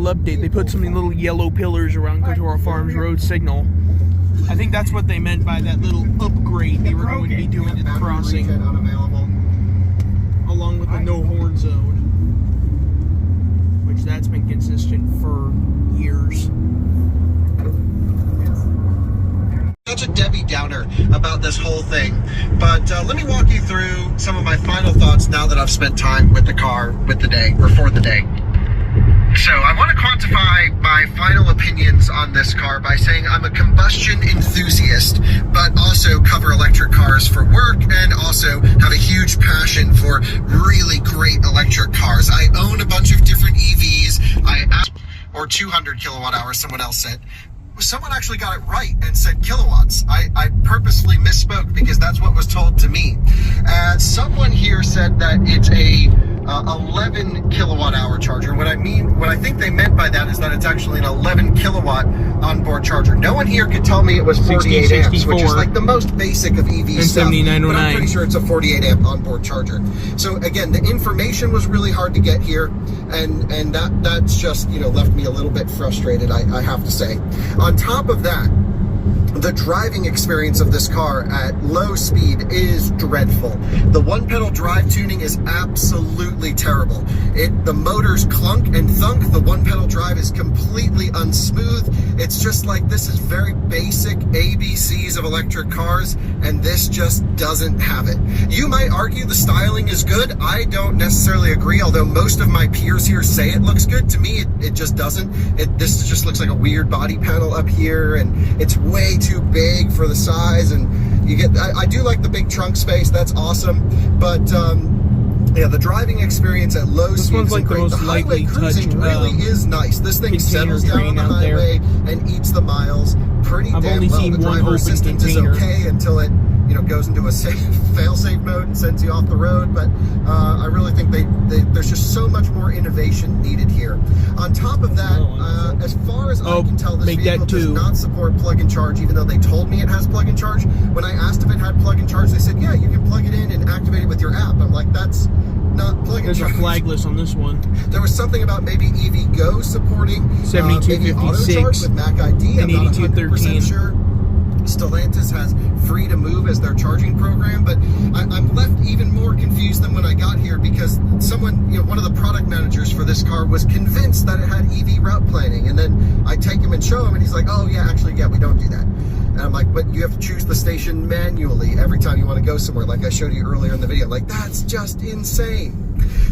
Update. They put some little yellow pillars around Couture Farms Road signal. I think that's what they meant by that little upgrade they were going to be doing at the crossing, along with the no horn zone, which that's been consistent for years. Such a Debbie Downer about this whole thing, but let me walk you through some of my final thoughts now that I've spent time with the car with the day, or for the day. So I want to quantify my final opinions on this car by saying I'm a combustion enthusiast, but also cover electric cars for work and also have a huge passion for really great electric cars. I own a bunch of different EVs, or 200 kilowatt hours, someone else said. Someone actually got it right and said kilowatts. I purposely misspoke because that's what was told to me. Someone here said that it's a 11 kilowatt hour charger. What I think they meant by that is that it's actually an 11 kilowatt onboard charger. No one here could tell me it was 48 amps, which is like the most basic of EV stuff. But I'm pretty sure it's a 48 amp onboard charger. So again, the information was really hard to get here, and that's just, you know, left me a little bit frustrated, I have to say. On top of that, the driving experience of this car at low speed is dreadful. The one pedal drive tuning is absolutely terrible. The motors clunk and thunk. The one pedal drive is completely unsmooth. It's just like, this is very basic ABCs of electric cars, and this just doesn't have it. You might argue the styling is good. I don't necessarily agree, although most of my peers here say it looks good. To me, it just doesn't. This just looks like a weird body panel up here, and it's way too big for the size, and you get, I do like the big trunk space, that's awesome, but yeah, the driving experience at low speed is like great. The highway cruising really is nice. This thing settles down on the highway and eats the miles pretty damn well. The driver assistance is okay until it, you know, goes into a fail-safe mode and sends you off the road. But I really think there's just so much more innovation needed here. On top of that, as far as I can tell, this vehicle does not support plug-and charge, even though they told me it has plug-and charge. When I asked if it had plug-and charge, they said, yeah, you can plug it in and activate it with your app. I'm like, that's not plug-and charge. There's a flagless on this one. There was something about maybe EVgo supporting 7256 with Mac ID. and 8213. Sure. Stellantis has free to move as their charging program, but I'm left even more confused than when I got here, because someone, you know, one of the product managers for this car was convinced that it had EV route planning, and then I take him and show him, and he's like, oh yeah, actually, yeah, we don't do that. And I'm like, but you have to choose the station manually every time you want to go somewhere, like I showed you earlier in the video. I'm like, that's just insane.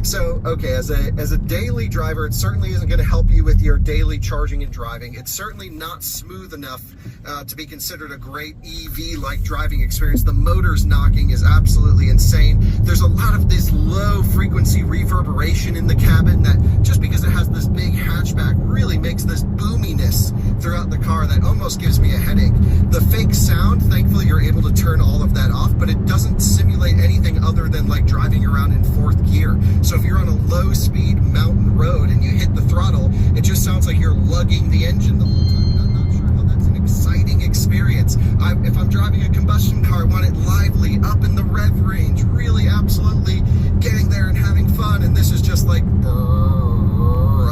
So, okay, as a daily driver, it certainly isn't going to help you with your daily charging and driving. It's certainly not smooth enough to be considered a great EV-like driving experience. The motor's knocking is absolutely insane. There's a lot of this low-frequency reverberation in the cabin that, just because it has this big hatchback, really makes this boominess throughout the car that almost gives me a headache. The fake sound, thankfully you're able to turn all of that off, but it doesn't simulate anything other than like driving around in fourth gear. So if you're on a low-speed mountain road and you hit the throttle, it just sounds like you're lugging the engine the whole time. And I'm not sure how that's an exciting experience. If I'm driving a combustion car, I want it lively, up in the rev range, really absolutely getting there and having fun. And this is just like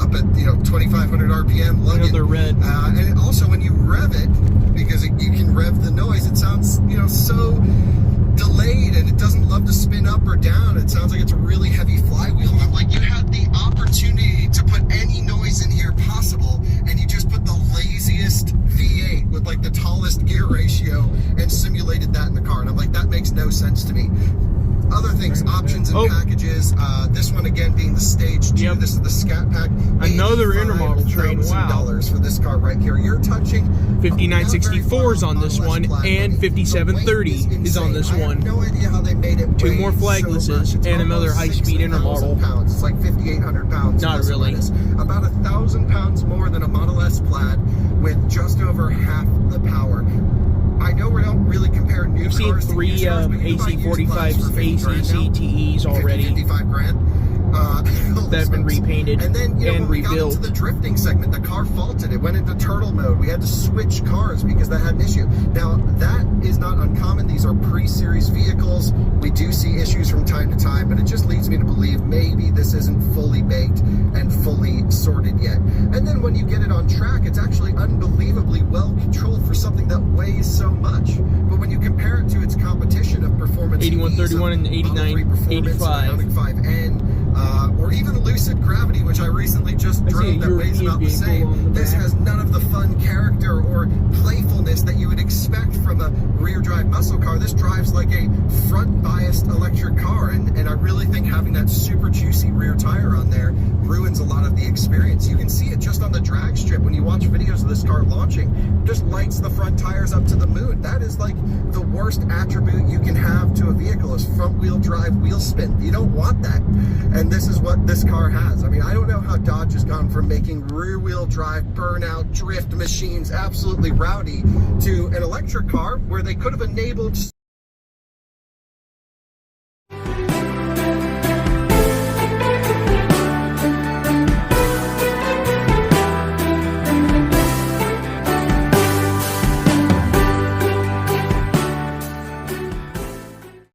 up at, you know, 2,500 RPM lugging. Another red. And also when you rev it, because you can rev the noise, it sounds, you know, so delayed, and it doesn't love to spin up or down. It sounds like it's a really heavy flywheel. And I'm like, you had the opportunity to put any noise in here possible, and you just put the laziest V8 with like the tallest gear ratio and simulated that in the car. And I'm like, that makes makes no sense to me. Other things, options and packages. This one again being the Stage 2. Yep. This is the Scat Pack. Another Intermodal train. Wow. $85,000 for this car right here. You're touching 5964s on this one, and 5730 is on this I have one. no idea how they made it. Two more flaglesses and another high-speed Intermodal. Pounds. It's like 5,800 pounds. Not really. About 1,000 pounds more than a Model S Plaid with just over half the power. I know we don't really compare new I've seen cars to 3 used cars, but you can buy used Plaids AC45s, for 50 grand now. ACCTEs already 55 grand. that have been repainted and then, and when we got rebuilt. into the drifting segment, the car faulted. It went into turtle mode. We had to switch cars because that had an issue. Now, that is not uncommon. These are pre-series vehicles. We do see issues from time to time, but it just leads me to believe maybe this isn't fully baked and fully sorted yet. And then when you get it on track, it's actually unbelievably well controlled for something that weighs so much. But when you compare it to its competition of performance 8131 and 8985. 5N, or even Lucid Gravity, which I recently just drove, that weighs about the same. This has none of the fun character or playfulness that you would expect from a rear-drive muscle car. This drives like a front-biased electric car, and I really think having that super juicy rear tire on there ruins a lot of the experience. You can see it just on the drag strip when you watch videos of this car launching. It just lights the front tires up to the moon. That is like the worst attribute you can have to a vehicle, is front-wheel drive wheel spin. You don't want that. And this is what this car has. I mean, I don't know how Dodge has gone from making rear-wheel drive, burnout, drift machines absolutely rowdy to an electric car where they could have enabled